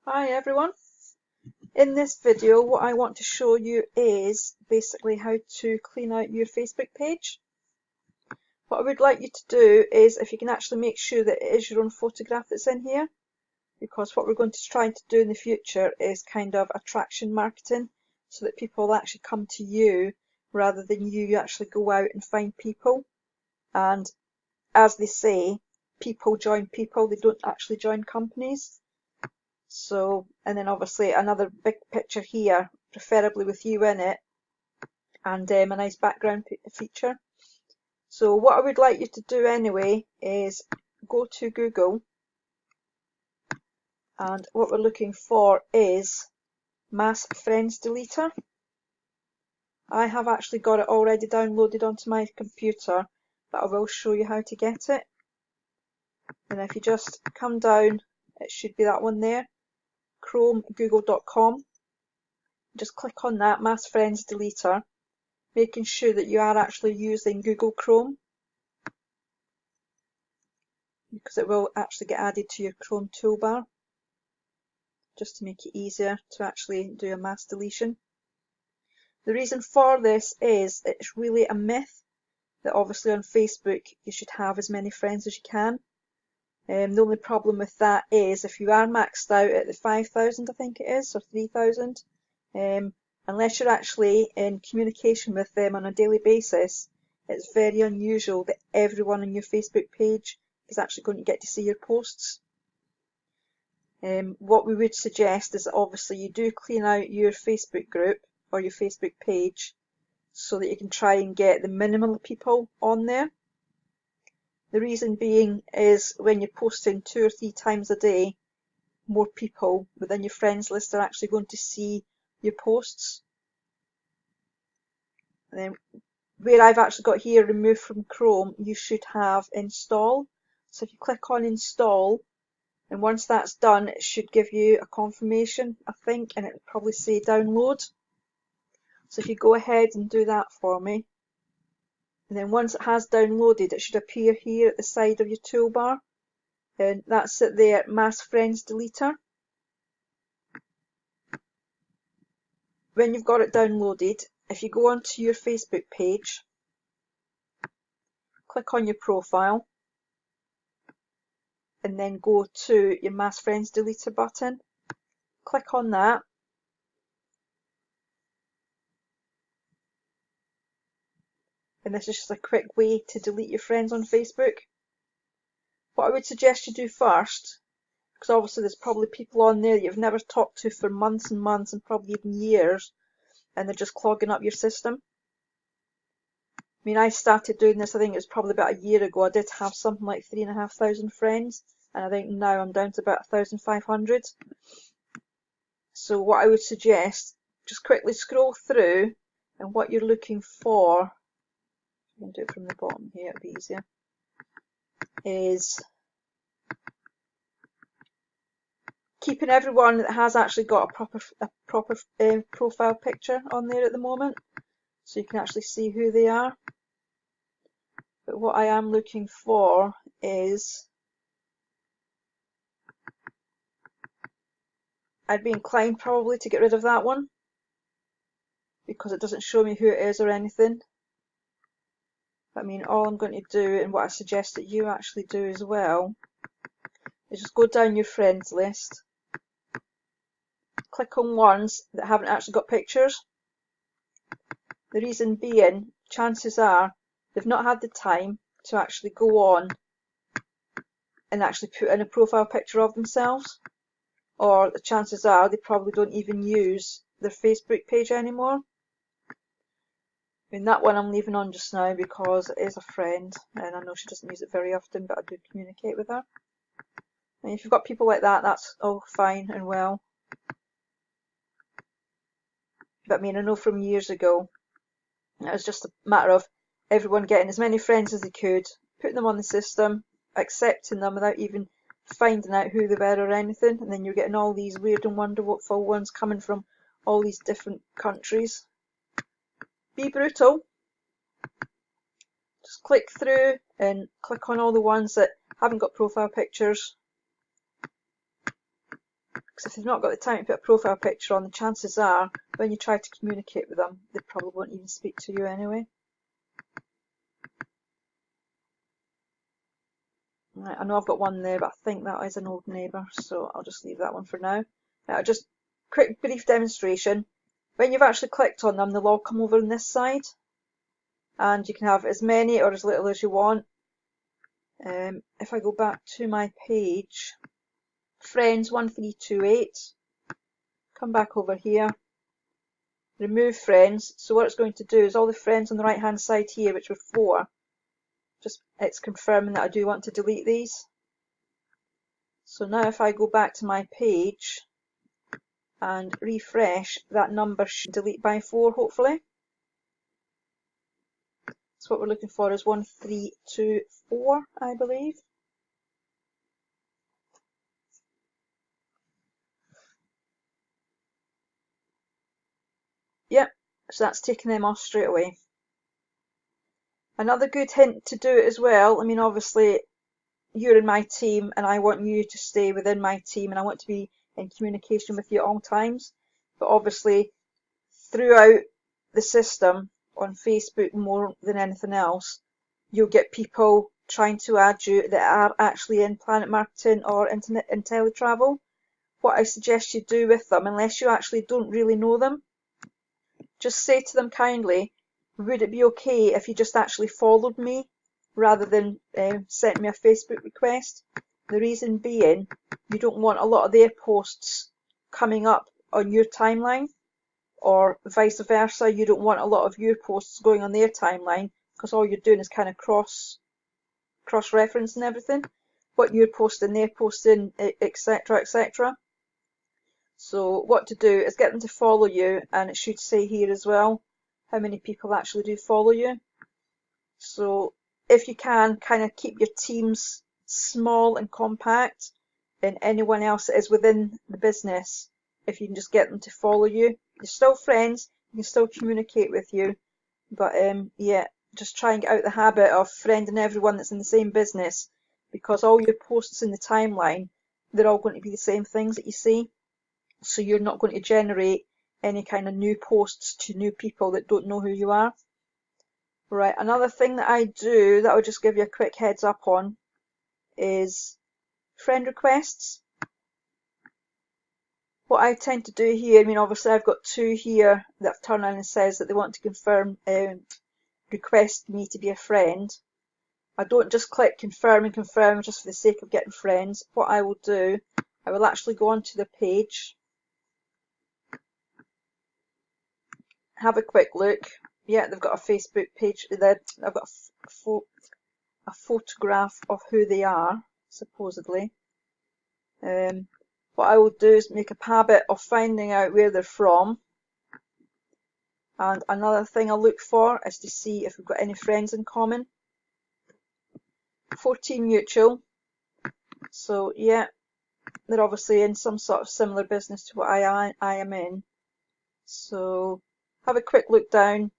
Hi everyone. In this video what I want to show you is basically how to clean out your Facebook page. What I would like you to do is if you can actually make sure that it is your own photograph that's in here, because what we're going to try to do in the future is kind of attraction marketing so that people will actually come to you rather than you actually go out and find people. And as they say, people join people, they don't actually join companies. So, and then obviously another big picture here, preferably with you in it, and a nice background feature. So what I would like you to do anyway is go to Google, and what we're looking for is Mass Friends Deleter. I have actually got it already downloaded onto my computer, but I will show you how to get it. And if you just come down, it should be that one there, Chrome, google.com. Just click on that, Mass Friends Deleter, making sure that you are actually using Google Chrome, because it will actually get added to your Chrome toolbar, just to make it easier to actually do a mass deletion. The reason for this is it's really a myth that obviously on Facebook you should have as many friends as you can. The only problem with that is if you are maxed out at the 5,000, I think it is, or 3,000, unless you're actually in communication with them on a daily basis, it's very unusual that everyone on your Facebook page is actually going to get to see your posts. What we would suggest is that obviously you do clean out your Facebook group or your Facebook page so that you can try and get the minimal people on there. The reason being is when you're posting 2 or 3 times a day, more people within your friends list are actually going to see your posts. And then where I've actually got here remove from Chrome, you should have install. So if you click on install, and once that's done, it should give you a confirmation, I think, and it'll probably say download. So if you go ahead and do that for me, and then once it has downloaded, it should appear here at the side of your toolbar, and that's it there, Mass Friends Deleter. When you've got it downloaded, if you go onto your Facebook page, click on your profile, and then go to your Mass Friends Deleter button, click on that, and this is just a quick way to delete your friends on Facebook. What I would suggest you do first, because obviously there's probably people on there that you've never talked to for months and months and probably even years, and they're just clogging up your system. I mean, I started doing this, I think it was probably about a year ago. I did have something like 3,500 friends, and I think now I'm down to about 1,500. So what I would suggest, just quickly scroll through, and what you're looking for, I can do it from the bottom here, it'll be easier, is keeping everyone that has actually got a proper profile picture on there at the moment, so you can actually see who they are. But what I am looking for is, I'd be inclined probably to get rid of that one, because it doesn't show me who it is or anything. But I mean, all I'm going to do, and what I suggest that you actually do as well, is just go down your friends list, click on ones that haven't actually got pictures. The reason being, chances are they've not had the time to actually go on and actually put in a profile picture of themselves, or the chances are they probably don't even use their Facebook page anymore. I mean, that one I'm leaving on just now because it is a friend, and I know she doesn't use it very often, but I do communicate with her. And if you've got people like that, that's all fine and well. But I mean, I know from years ago, it was just a matter of everyone getting as many friends as they could, putting them on the system, accepting them without even finding out who they were or anything, and then you're getting all these weird and wonderful ones coming from all these different countries. Be brutal. Just click through and click on all the ones that haven't got profile pictures. Because if they've not got the time to put a profile picture on, the chances are when you try to communicate with them, they probably won't even speak to you anyway. Right, I know I've got one there, but I think that is an old neighbour, so I'll just leave that one for now. Now, just quick brief demonstration. When you've actually clicked on them, they'll all come over on this side, and you can have as many or as little as you want. If I go back to my page, Friends 1328, come back over here, remove friends. So what it's going to do is all the friends on the right hand side here, which were 4, just it's confirming that I do want to delete these. So now if I go back to my page and refresh, that number should delete by 4 hopefully. So what we're looking for is 1324, I believe. Yep, so that's taking them off straight away. Another good hint to do it as well, I mean obviously you're in my team and I want you to stay within my team and I want to be in communication with you at all times, but obviously throughout the system on Facebook more than anything else, you'll get people trying to add you that are actually in Planet Marketing or in teletravel. What I suggest you do with them, unless you actually don't really know them, just say to them kindly, would it be okay if you just actually followed me rather than sent me a Facebook request? The reason being, you don't want a lot of their posts coming up on your timeline, or vice versa, you don't want a lot of your posts going on their timeline, because all you're doing is kind of cross-referencing everything, what you're posting, they're posting, etc, etc. So what to do is get them to follow you, and it should say here as well how many people actually do follow you. So if you can, kind of keep your teams small and compact, and anyone else that is within the business, if you can just get them to follow you. You're still friends, you can still communicate with you, but yeah, just try and get out the habit of friending everyone that's in the same business, because all your posts in the timeline, they're all going to be the same things that you see. So you're not going to generate any kind of new posts to new people that don't know who you are. Right, another thing that I do that I'll just give you a quick heads up on is friend requests. What I tend to do here, I mean obviously I've got 2 here that have turned on and says that they want to confirm, request me to be a friend. I don't just click confirm and confirm just for the sake of getting friends. What I will do, I will actually go onto the page, have a quick look. Yeah, they've got a Facebook page there. I've got a photograph of who they are, supposedly. What I will do is make a habit of finding out where they're from. And another thing I'll look for is to see if we've got any friends in common. 14 mutual. So yeah, they're obviously in some sort of similar business to what I am in. So have a quick look down,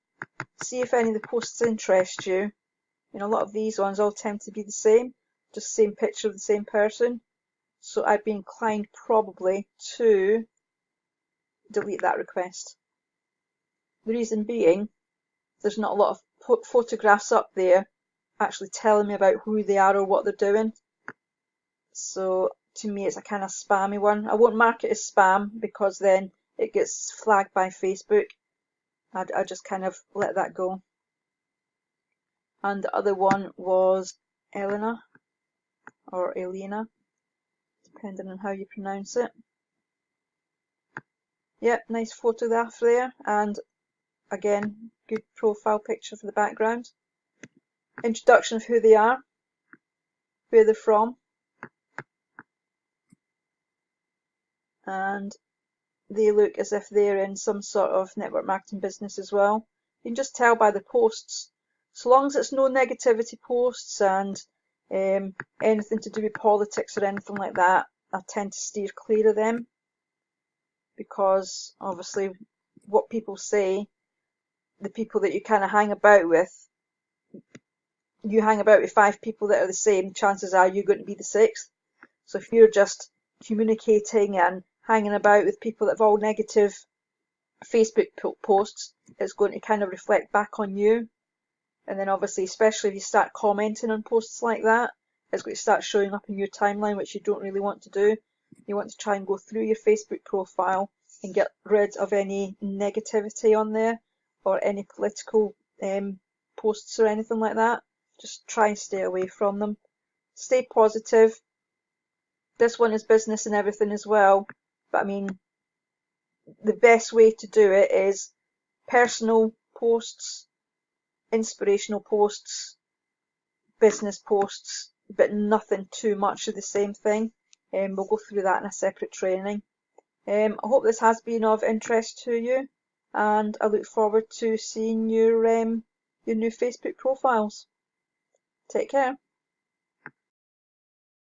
see if any of the posts interest you. You know, a lot of these ones all tend to be the same, just same picture of the same person. So I'd be inclined probably to delete that request. The reason being, there's not a lot of photographs up there actually telling me about who they are or what they're doing. So to me it's a kind of spammy one. I won't mark it as spam because then it gets flagged by Facebook. I just kind of let that go. And the other one was Elena, or Elena, depending on how you pronounce it. Yep, nice photograph there, and again, good profile picture for the background. Introduction of who they are, where they're from, and they look as if they're in some sort of network marketing business as well. You can just tell by the posts. So long as it's no negativity posts and anything to do with politics or anything like that, I tend to steer clear of them, because obviously what people say, the people that you kind of hang about with, you hang about with 5 people that are the same, chances are you're going to be the 6th. So if you're just communicating and hanging about with people that have all negative Facebook posts, it's going to kind of reflect back on you. And then obviously, especially if you start commenting on posts like that, it's going to start showing up in your timeline, which you don't really want to do. You want to try and go through your Facebook profile and get rid of any negativity on there, or any political posts or anything like that. Just try and stay away from them. Stay positive. This one is business and everything as well, but I mean, the best way to do it is personal posts, inspirational posts, business posts, but nothing too much of the same thing. We'll go through that in a separate training. I hope this has been of interest to you, and I look forward to seeing your new Facebook profiles. Take care.